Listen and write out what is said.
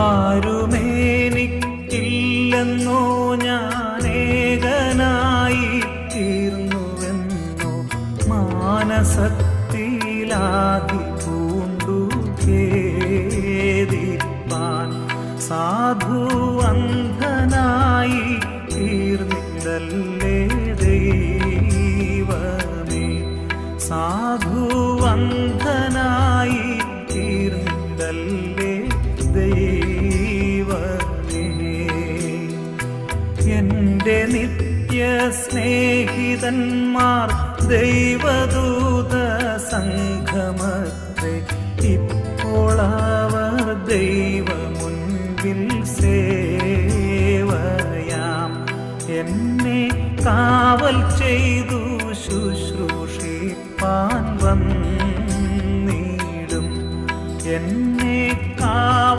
ആരുമേനിക്കില്ലെന്നോ ഞാനേകനായി തീർന്നുവെന്നോ മാനസത്തിലാകി പൂണ്ടു ഖേദിപ്പാൻ സാധു അന്ധനായി തീർന്നിടല്ലേ ദൈവമേ, സാധു അന്ധനായി തീർന്നിടല്ലേ ദൈവമേ. എന്റെ നിത്യ സ്നേഹിതന്മാർ ദൈവദൂത സംഘമത്രേ, ഇപ്പോൾ അവർ ദൈവമുൻപിൽ സേവയാം. എന്നെ കാവൽ